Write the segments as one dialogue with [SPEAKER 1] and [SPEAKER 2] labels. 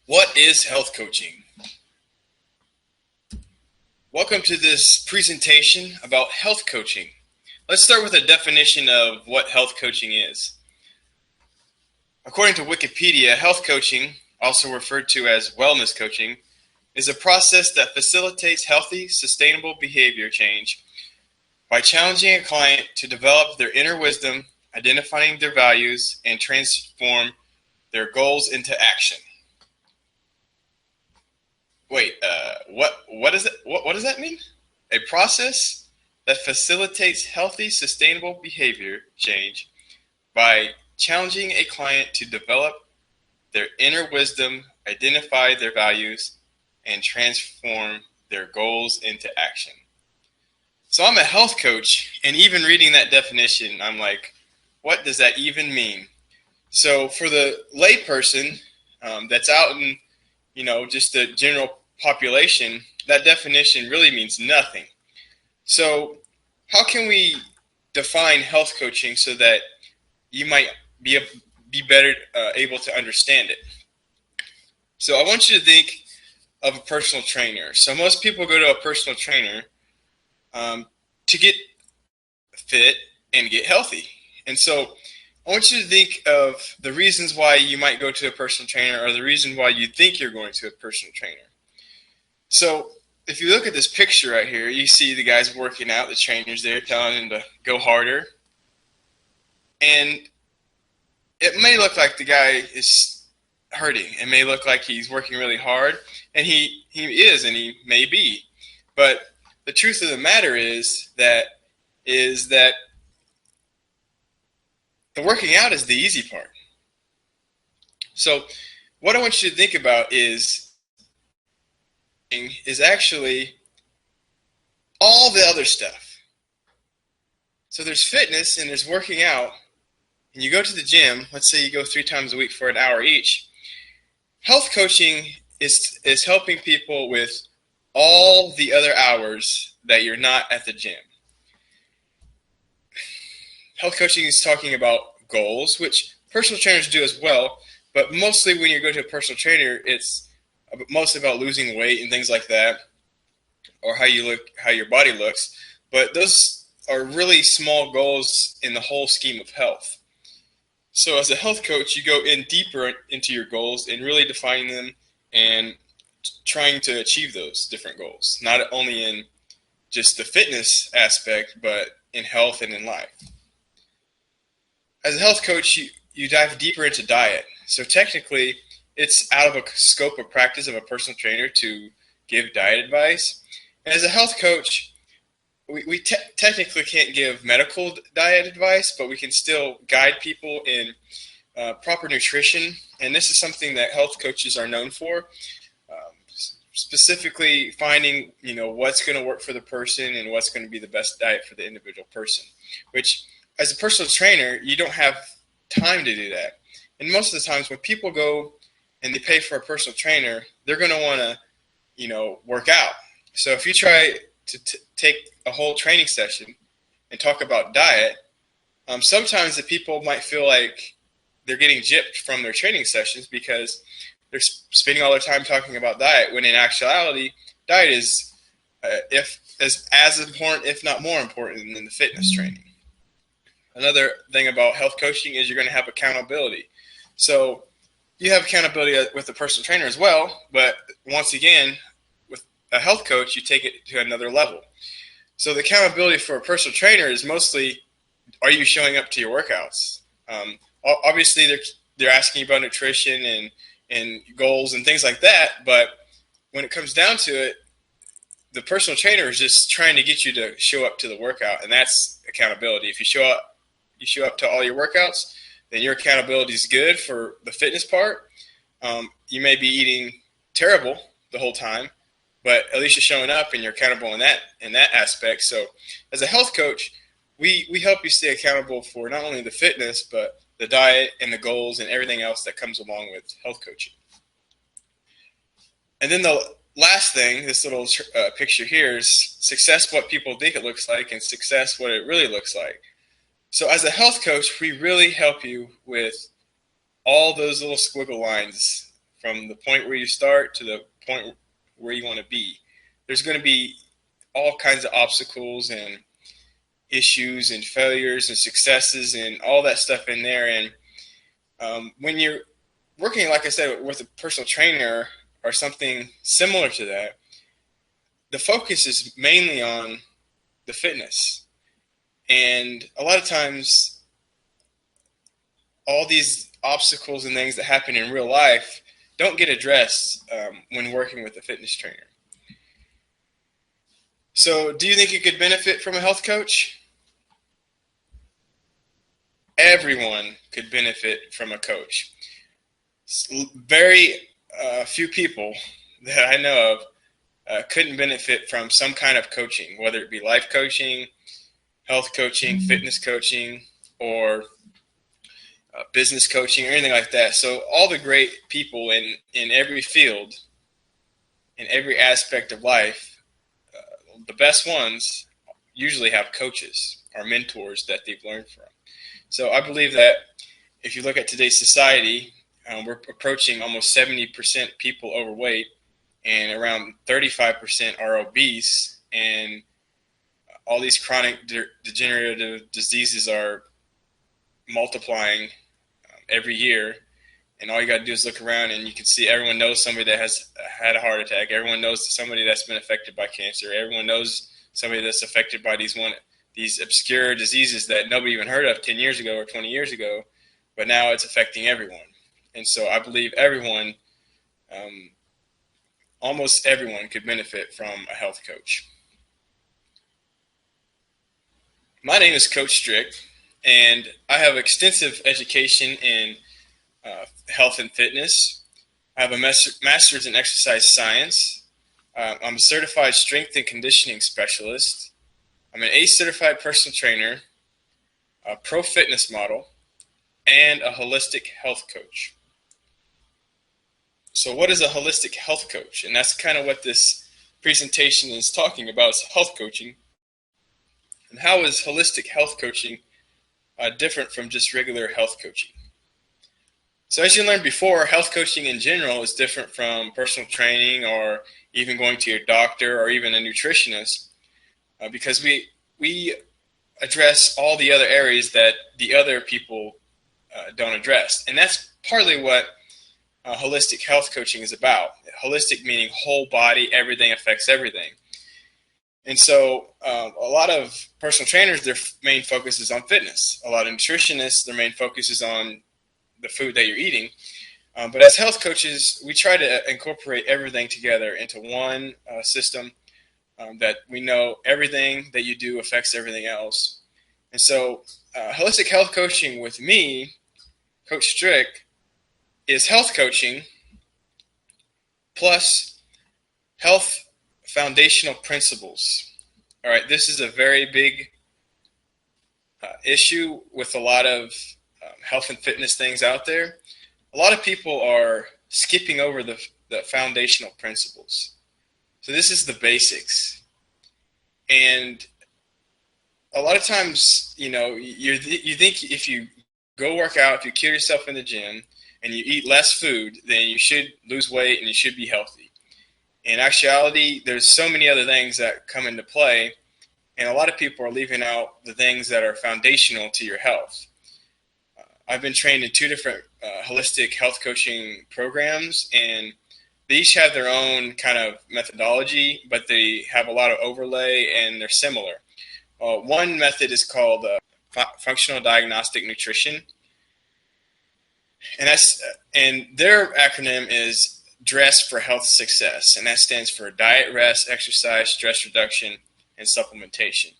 [SPEAKER 1] What is health coaching? Welcome to this presentation about health coaching. Let's start with a definition of what health coaching is. According to Wikipedia, health coaching, also referred to as wellness coaching, is a process that facilitates healthy, sustainable behavior change by challenging a client to develop their inner wisdom, identifying their values, and transform their goals into action. Wait, what is it? What does that mean? A process that facilitates healthy, sustainable behavior change by challenging a client to develop their inner wisdom, identify their values, and transform their goals into action. So I'm a health coach, and even reading that definition, I'm like, what does that even mean? So for the layperson that's out in, just the general population, that definition really means nothing. So how can we define health coaching so that you might be better able to understand it? So I want you to think of a personal trainer. So most people go to a personal trainer to get fit and get healthy. And so I want you to think of the reasons why you might go to a personal trainer or the reason why you think you're going to a personal trainer. So if you look at this picture right here, you see the guys working out, the trainers there telling them to go harder. And it may look like the guy is hurting. It may look like he's working really hard, and he is, and he may be. But the truth of the matter is that the working out is the easy part. So what I want you to think about is actually all the other stuff. So there's fitness and there's working out, and you go to the gym. Let's say you go 3 times a week for an hour each. Health coaching is helping people with all the other hours that you're not at the gym. Health coaching is talking about goals, which personal trainers do as well, but mostly when you go to a personal trainer, it's mostly about losing weight and things like that, or how you look, how your body looks. But those are really small goals in the whole scheme of health. So as a health coach, you go in deeper into your goals and really defining them and trying to achieve those different goals, not only in just the fitness aspect, but in health and in life. As a health coach, you dive deeper into diet. So technically, it's out of a scope of practice of a personal trainer to give diet advice. And as a health coach, we technically can't give medical diet advice, but we can still guide people in proper nutrition. And this is something that health coaches are known for, specifically finding what's going to work for the person and what's going to be the best diet for the individual person, which as a personal trainer, you don't have time to do that. And most of the times when people go and they pay for a personal trainer, they're going to want to, work out. So if you try to take a whole training session and talk about diet, sometimes the people might feel like they're getting gypped from their training sessions because they're spending all their time talking about diet, when in actuality, diet is as important, if not more important, than the fitness training. Another thing about health coaching is you're going to have accountability. So you have accountability with the personal trainer as well, but once again, with a health coach, you take it to another level. So the accountability for a personal trainer is mostly, are you showing up to your workouts? Obviously, they're asking you about nutrition and goals and things like that, but when it comes down to it, the personal trainer is just trying to get you to show up to the workout, and that's accountability. If you show up to all your workouts, then your accountability is good for the fitness part. You may be eating terrible the whole time, but at least you're showing up and you're accountable in that aspect. So as a health coach, we help you stay accountable for not only the fitness, but the diet and the goals and everything else that comes along with health coaching. And then the last thing, this little picture here, is success what people think it looks like and success what it really looks like. So as a health coach, we really help you with all those little squiggle lines from the point where you start to the point where you want to be. There's going to be all kinds of obstacles and issues and failures and successes and all that stuff in there. And when you're working, like I said, with a personal trainer or something similar to that, the focus is mainly on the fitness. And a lot of times, all these obstacles and things that happen in real life don't get addressed when working with a fitness trainer. So, do you think you could benefit from a health coach? Everyone could benefit from a coach. Very few people that I know of couldn't benefit from some kind of coaching, whether it be life coaching, health coaching, fitness coaching, or business coaching, or anything like that. So all the great people in every field, in every aspect of life, the best ones usually have coaches or mentors that they've learned from. So I believe that if you look at today's society, we're approaching almost 70% people overweight, and around 35% are obese, and all these chronic degenerative diseases are multiplying every year. And all you got to do is look around, and you can see everyone knows somebody that has had a heart attack. Everyone knows somebody that's been affected by cancer. Everyone knows somebody that's affected by these obscure diseases that nobody even heard of 10 years ago or 20 years ago, but now it's affecting everyone. And so I believe everyone, almost everyone, could benefit from a health coach. My name is Coach Strick, and I have extensive education in health and fitness. I have a master's in exercise science. I'm a certified strength and conditioning specialist. I'm an ACE certified personal trainer, a pro fitness model, and a holistic health coach. So what is a holistic health coach? And that's kind of what this presentation is talking about, is health coaching. And how is holistic health coaching different from just regular health coaching? So as you learned before, health coaching in general is different from personal training or even going to your doctor or even a nutritionist, because we address all the other areas that the other people don't address. And that's partly what holistic health coaching is about. Holistic meaning whole body, everything affects everything. And so a lot of personal trainers, their main focus is on fitness. A lot of nutritionists, their main focus is on the food that you're eating. But as health coaches, we try to incorporate everything together into one system, that we know everything that you do affects everything else. And so holistic health coaching with me, Coach Strick, is health coaching plus health foundational principles. All right, this is a very big issue with a lot of health and fitness things out there. A lot of people are skipping over the foundational principles. So this is the basics. And a lot of times, you think if you go work out, if you kill yourself in the gym, and you eat less food, then you should lose weight and you should be healthy. In actuality, there's so many other things that come into play, and a lot of people are leaving out the things that are foundational to your health. I've been trained in 2 different holistic health coaching programs, and they each have their own kind of methodology, but they have a lot of overlay, and they're similar. One method is called functional diagnostic nutrition, and their acronym is DRESS for health success, and that stands for diet, rest, exercise, stress reduction, and supplementation.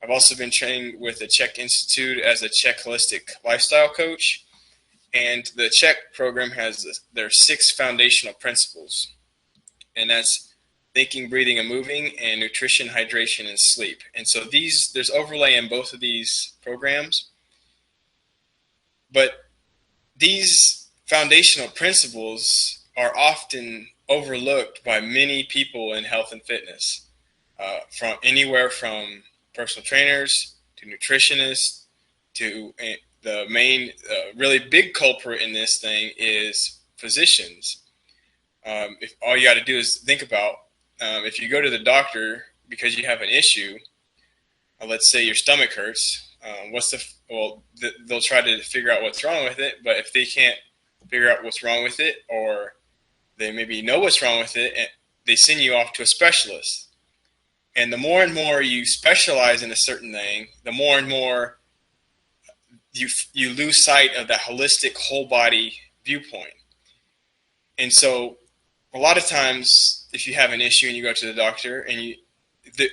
[SPEAKER 1] I've also been trained with the CHEK Institute as a CHEK holistic lifestyle coach, and the CHEK program has their 6 foundational principles, and that's thinking, breathing, and moving, and nutrition, hydration, and sleep. And so there's overlay in both of these programs, but these foundational principles are often overlooked by many people in health and fitness, from anywhere from personal trainers to nutritionists to the main really big culprit in this thing is physicians. If all you got to do is think about if you go to the doctor because you have an issue, let's say your stomach hurts, they'll try to figure out what's wrong with it. But if they can't figure out what's wrong with it, or they maybe know what's wrong with it, they send you off to a specialist. And the more and more you specialize in a certain thing, the more and more you lose sight of that holistic whole body viewpoint. And so a lot of times if you have an issue and you go to the doctor and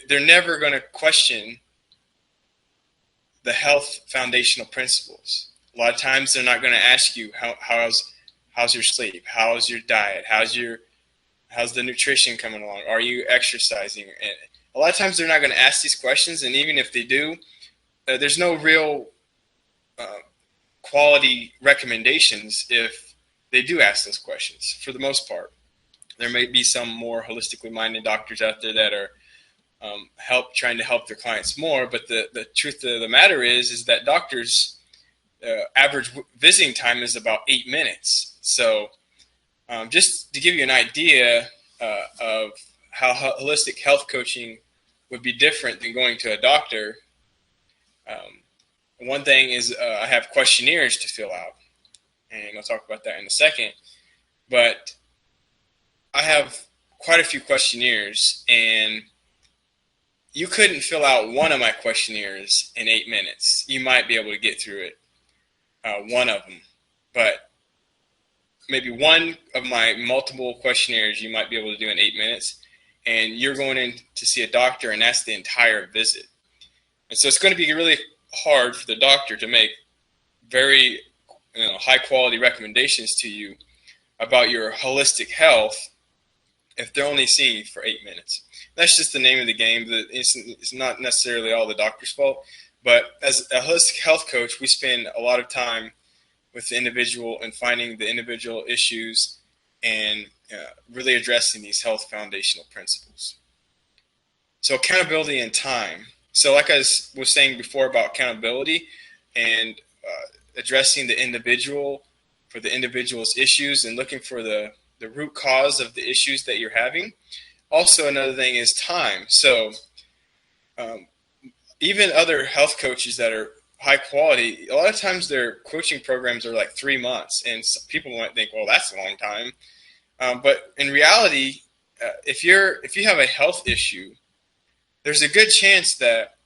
[SPEAKER 1] they're never going to question the health foundational principles. A lot of times they're not going to ask you how's your sleep, how's your diet, how's the nutrition coming along, are you exercising? And a lot of times they're not going to ask these questions, and even if they do, there's no real quality recommendations if they do ask those questions. For the most part, there may be some more holistically minded doctors out there that are trying to help their clients more, but the truth of the matter is that doctors' average visiting time is about 8 minutes. So just to give you an idea of how holistic health coaching would be different than going to a doctor, one thing is I have questionnaires to fill out, and I'll talk about that in a second. But I have quite a few questionnaires, and you couldn't fill out one of my questionnaires in 8 minutes. You might be able to get through it, one of them, but maybe one of my multiple questionnaires you might be able to do in 8 minutes, and you're going in to see a doctor, and that's the entire visit. And so it's going to be really hard for the doctor to make very high quality recommendations to you about your holistic health if they're only seeing you for 8 minutes. That's just the name of the game. It's not necessarily all the doctor's fault, but as a holistic health coach, we spend a lot of time with the individual and finding the individual issues and really addressing these health foundational principles. So accountability and time. So like I was saying before about accountability and addressing the individual for the individual's issues and looking for the root cause of the issues that you're having. Also, another thing is time. So even other health coaches that are high quality, a lot of times their coaching programs are like 3 months, and people might think, well, that's a long time. But in reality, if you have a health issue, there's a good chance that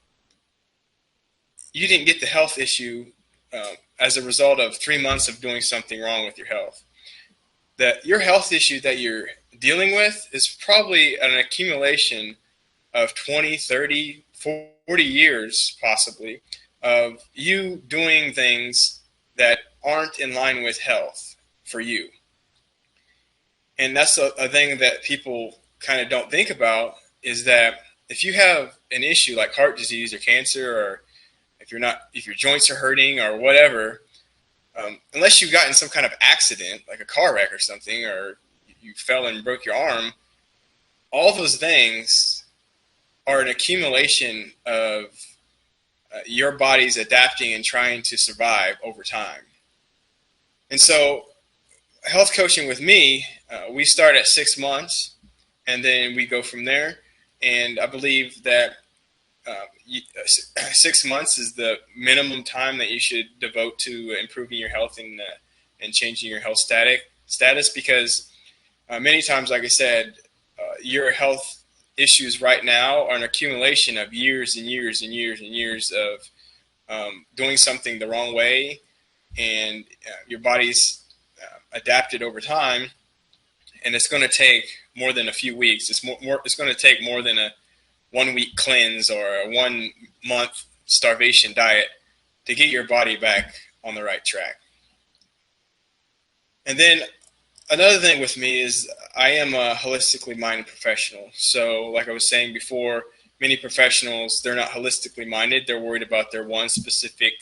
[SPEAKER 1] you didn't get the health issue as a result of 3 months of doing something wrong with your health. That your health issue that you're dealing with is probably an accumulation of 20, 30, 40 years possibly of you doing things that aren't in line with health for you. And that's a thing that people kind of don't think about, is that if you have an issue like heart disease or cancer, or if your joints are hurting or whatever, unless you got in some kind of accident, like a car wreck or something, or you fell and broke your arm, all those things are an accumulation of your body's adapting and trying to survive over time. And so health coaching with me, we start at 6 months, and then we go from there. And I believe that 6 months is the minimum time that you should devote to improving your health and changing your health status, because many times, like I said, your health issues right now are an accumulation of years and years and years and years of doing something the wrong way, and your body's adapted over time, and it's going to take more than a few weeks. It's going to take more than a 1 week cleanse or a 1 month starvation diet to get your body back on the right track. And then another thing with me is I am a holistically minded professional. So like I was saying before, many professionals, they're not holistically minded. They're worried about their one specific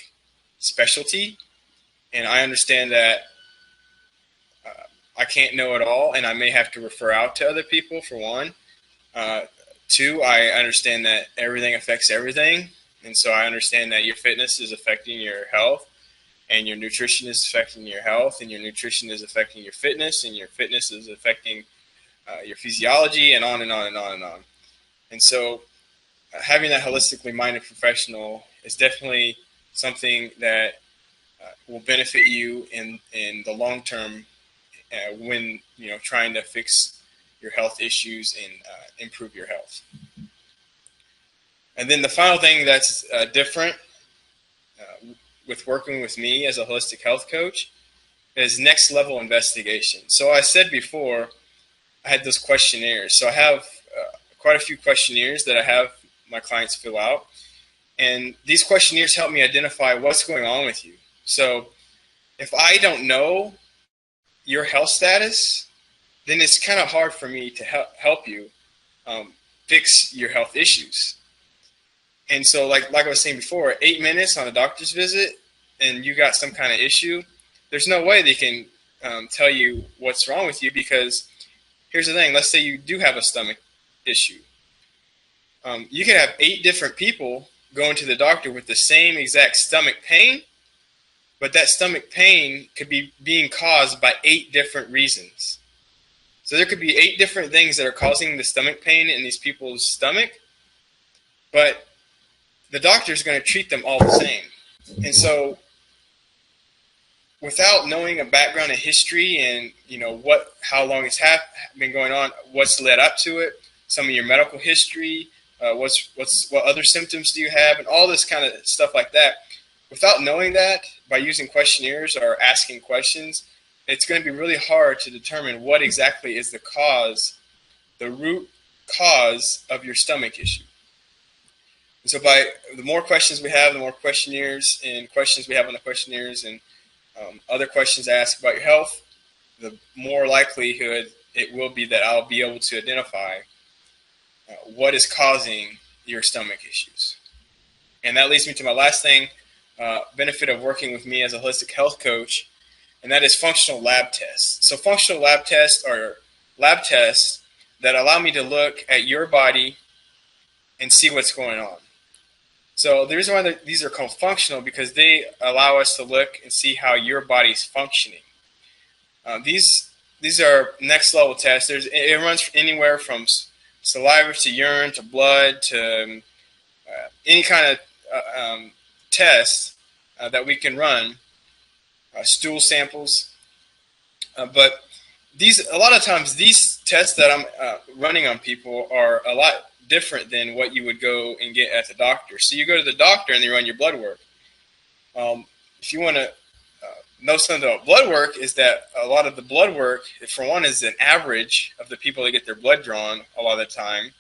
[SPEAKER 1] specialty. And I understand that I can't know it all, and I may have to refer out to other people, for one. Two, I understand that everything affects everything. And so I understand that your fitness is affecting your health, and your nutrition is affecting your health, and your nutrition is affecting your fitness, and your fitness is affecting your physiology, and on and on and on and on. And so having that holistically minded professional is definitely something that will benefit you in the long term when trying to fix your health issues and improve your health. And then the final thing that's different with working with me as a holistic health coach is next level investigation. So I said before, I had those questionnaires. So I have quite a few questionnaires that I have my clients fill out. And these questionnaires help me identify what's going on with you. So if I don't know your health status, then it's kind of hard for me to help you fix your health issues. And so like I was saying before, 8 minutes on a doctor's visit and you got some kind of issue, there's no way they can tell you what's wrong with you, because here's the thing. Let's say you do have a stomach issue. You could have 8 different people going to the doctor with the same exact stomach pain, but that stomach pain could be being caused by 8 different reasons. So there could be 8 different things that are causing the stomach pain in these people's stomach, but the doctor is going to treat them all the same. And so without knowing a background and history and how long it's been going on, what's led up to it, some of your medical history, what other symptoms do you have, and all this kind of stuff like that. Without knowing that, by using questionnaires or asking questions, it's going to be really hard to determine what exactly is the root cause of your stomach issue. And so by the more questions we have, the more questionnaires and questions we have on the questionnaires and other questions asked about your health, the more likelihood it will be that I'll be able to identify what is causing your stomach issues. And that leads me to my last thing, benefit of working with me as a holistic health coach, and that is functional lab tests. So functional lab tests are lab tests that allow me to look at your body and see what's going on. So the reason why these are called functional, because they allow us to look and see how your body's functioning. These are next level tests. It runs anywhere from saliva to urine to blood to any kind of test that we can run, stool samples. But a lot of times these tests that I'm running on people are a lot different than what you would go and get at the doctor. So you go to the doctor and they run your blood work. If you want to know something about blood work, is that a lot of the blood work, for one, is an average of the people that get their blood drawn a lot of the time.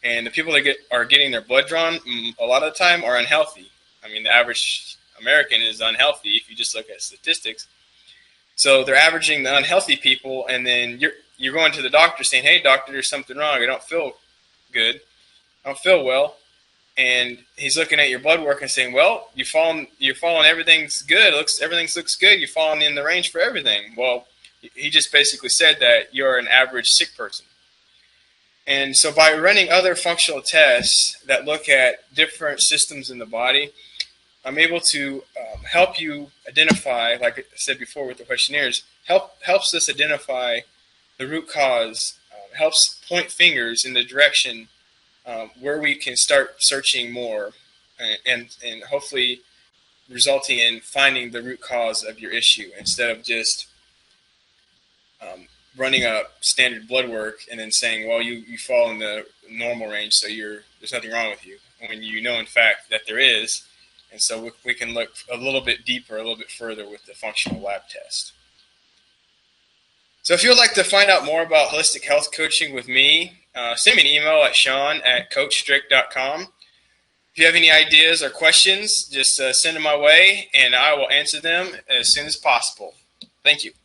[SPEAKER 1] And the people that are getting their blood drawn a lot of the time are unhealthy. I mean, the average American is unhealthy if you just look at statistics. So they're averaging the unhealthy people, and then you're going to the doctor saying, "Hey, doctor, there's something wrong. I don't feel good. I don't feel well." And he's looking at your blood work and saying, "Well, you're following everything's good. Everything looks good. You're falling in the range for everything." Well, he just basically said that you're an average sick person. And so by running other functional tests that look at different systems in the body, I'm able to help you identify, like I said before with the questionnaires, helps us identify the root cause, helps point fingers in the direction where we can start searching more and hopefully resulting in finding the root cause of your issue instead of just running a standard blood work and then saying, "Well, you fall in the normal range, so there's nothing wrong with you," when you know in fact that there is. And so we can look a little bit deeper, a little bit further with the functional lab test. So if you'd like to find out more about holistic health coaching with me, send me an email at sean@coachstrick.com. If you have any ideas or questions, just send them my way, and I will answer them as soon as possible. Thank you.